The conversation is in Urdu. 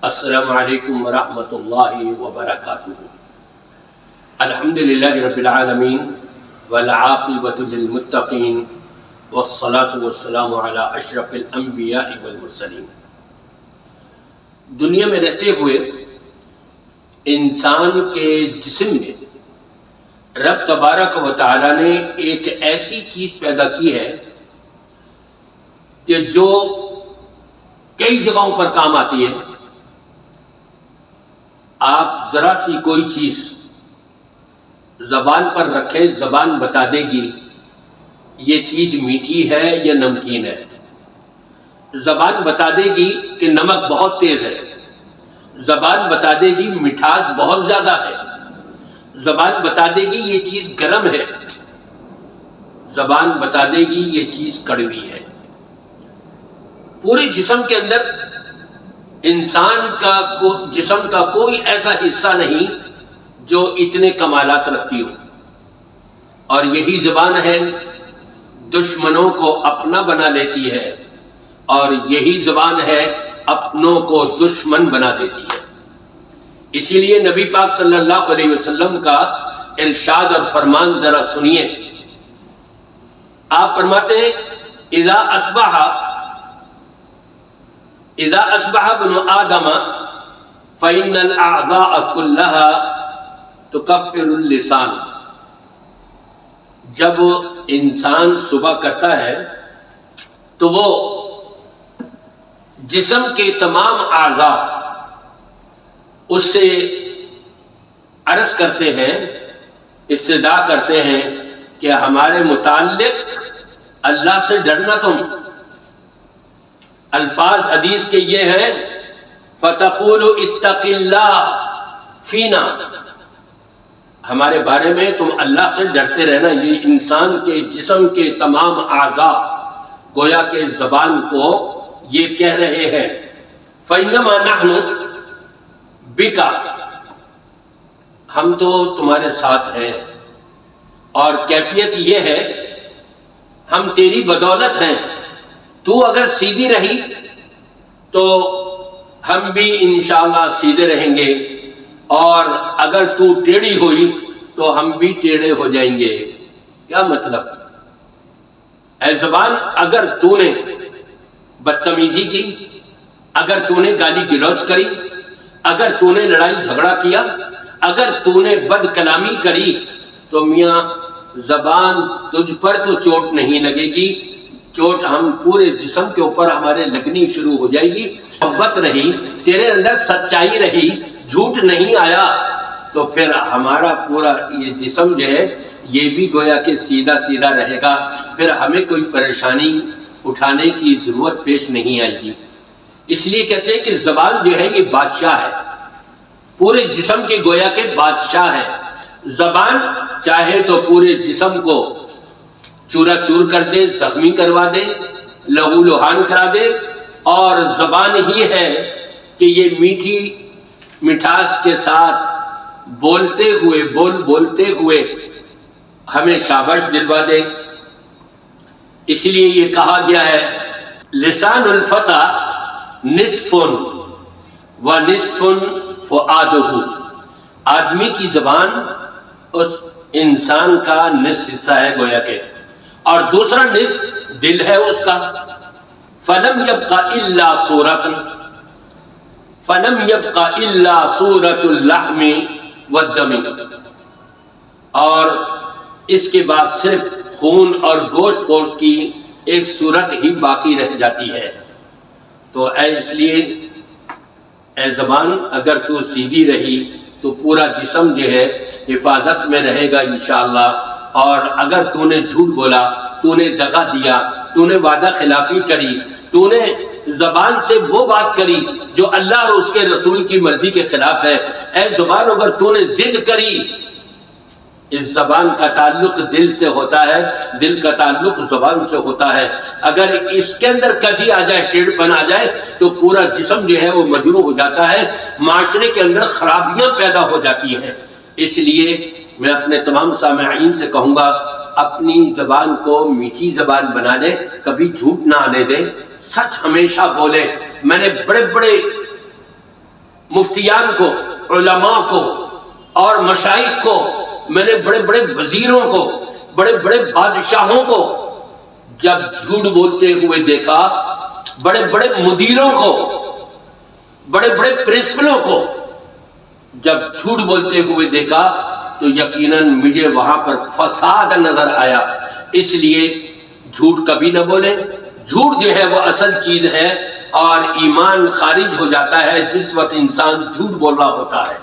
السلام علیکم ورحمۃ اللہ وبرکاتہ۔ الحمدللہ رب العالمین والعاقبۃ للمتقین والصلاة والسلام علی اشرف الانبیاء والمرسلین۔ دنیا میں رہتے ہوئے انسان کے جسم میں رب تبارک و تعالی نے ایک ایسی چیز پیدا کی ہے کہ جو کئی جگہوں پر کام آتی ہے۔ آپ ذرا سی کوئی چیز زبان پر رکھیں، زبان بتا دے گی یہ چیز میٹھی ہے یا نمکین ہے۔ زبان بتا دے گی کہ نمک بہت تیز ہے، زبان بتا دے گی مٹھاس بہت زیادہ ہے، زبان بتا دے گی یہ چیز گرم ہے، زبان بتا دے گی یہ چیز کڑوی ہے۔ پورے جسم کے اندر انسان کا جسم کا کوئی ایسا حصہ نہیں جو اتنے کمالات رکھتی ہو، اور یہی زبان ہے دشمنوں کو اپنا بنا لیتی ہے، اور یہی زبان ہے اپنوں کو دشمن بنا دیتی ہے۔ اسی لیے نبی پاک صلی اللہ علیہ وسلم کا ارشاد اور فرمان ذرا سنیے۔ آپ فرماتے ہیں اذا اصبح ابن آدم فإن الأعضاء كلها تكفر اللسان۔ جب انسان صبح کرتا ہے تو وہ جسم کے تمام اعضاء اس سے عرض کرتے ہیں، استدعا کرتے ہیں کہ ہمارے متعلق اللہ سے ڈرنا تم۔ الفاظ حدیث کے یہ ہیں فَتَقُولُ اتَّقِ اللَّهِ فِينَا، ہمارے بارے میں تم اللہ سے ڈرتے رہنا۔ یہ انسان کے جسم کے تمام اعضاء گویا کہ زبان کو یہ کہہ رہے ہیں فَإِنَّمَا نَحْنُ بِكَ، ہم تو تمہارے ساتھ ہیں، اور کیفیت یہ ہے ہم تیری بدولت ہیں۔ تو اگر سیدھی رہی تو ہم بھی انشاءاللہ سیدھے رہیں گے، اور اگر تو ٹیڑھی ہوئی تو ہم بھی ٹیڑھے ہو جائیں گے۔ کیا مطلب؟ اے زبان، اگر تو نے بدتمیزی کی، اگر تو نے گالی گلوچ کری، اگر تو نے لڑائی جھگڑا کیا، اگر تو نے بد کلامی کری، تو میاں زبان تجھ پر تو چوٹ نہیں لگے گی، چوٹ ہم پورے جسم کے اوپر ہمارے لگنی شروع ہو جائے گی۔ محبت رہی، تیرے اندر سچائی رہی، جھوٹ نہیں آیا، تو پھر ہمارا پورا یہ جسم جو ہے یہ بھی گویا کہ سیدھا سیدھا رہے گا، پھر ہمیں کوئی پریشانی اٹھانے کی ضرورت پیش نہیں آئے گی۔ اس لیے کہتے ہیں کہ زبان جو ہے یہ بادشاہ ہے، پورے جسم کے گویا کہ بادشاہ ہے۔ زبان چاہے تو پورے جسم کو چورا چور کر دے، زخمی کروا دے، لہو لہان کرا دے، اور زبان ہی ہے کہ یہ میٹھی مٹھاس کے ساتھ بولتے ہوئے ہمیں شاباش دلوا دے۔ اس لیے یہ کہا گیا ہے لسان الفتى نصف ونصف فؤادہ، آدمی کی زبان اس انسان کا نصف حصہ ہے گویا کہ، اور دوسرا نصف دل ہے اس کا۔ فَلَمْ يَبْقَ إِلَّا صُورَةُ اللَّحْمِ وَالدَّمِ، اور اس کے بعد صرف خون اور گوشت پوشت کی ایک صورت ہی باقی رہ جاتی ہے۔ تو اس لیے اے زبان، اگر تو سیدھی رہی تو پورا جسم جو ہے حفاظت میں رہے گا انشاءاللہ، اور اگر تو نے جھوٹ بولا، تو نے دغا دیا، تو نے وعدہ خلافی کری، تو نے زبان سے وہ بات کری جو اللہ اور اس کے رسول کی مرضی کے خلاف ہے، اے زبان اگر تو نے ضد کری، اس زبان کا تعلق دل سے ہوتا ہے، دل کا تعلق زبان سے ہوتا ہے۔ اگر اس کے اندر کجی آ جائے، ٹیڑھ پن آ جائے، تو پورا جسم جو ہے وہ مجروح ہو جاتا ہے، معاشرے کے اندر خرابیاں پیدا ہو جاتی ہیں۔ اس لیے میں اپنے تمام سامعین سے کہوں گا اپنی زبان کو میٹھی زبان بنا لیں، کبھی جھوٹ نہ آنے دیں، سچ ہمیشہ بولیں۔ میں نے بڑے بڑے مفتیان کو، علماء کو اور مشائخ کو، میں نے بڑے بڑے وزیروں کو، بڑے بڑے بادشاہوں کو جب جھوٹ بولتے ہوئے دیکھا، بڑے بڑے مدیروں کو، بڑے بڑے پرنسپلوں کو جب جھوٹ بولتے ہوئے دیکھا تو یقیناً مجھے وہاں پر فساد نظر آیا۔ اس لیے جھوٹ کبھی نہ بولیں۔ جھوٹ جو ہے وہ اصل چیز ہے، اور ایمان خارج ہو جاتا ہے جس وقت انسان جھوٹ بول رہا ہوتا ہے۔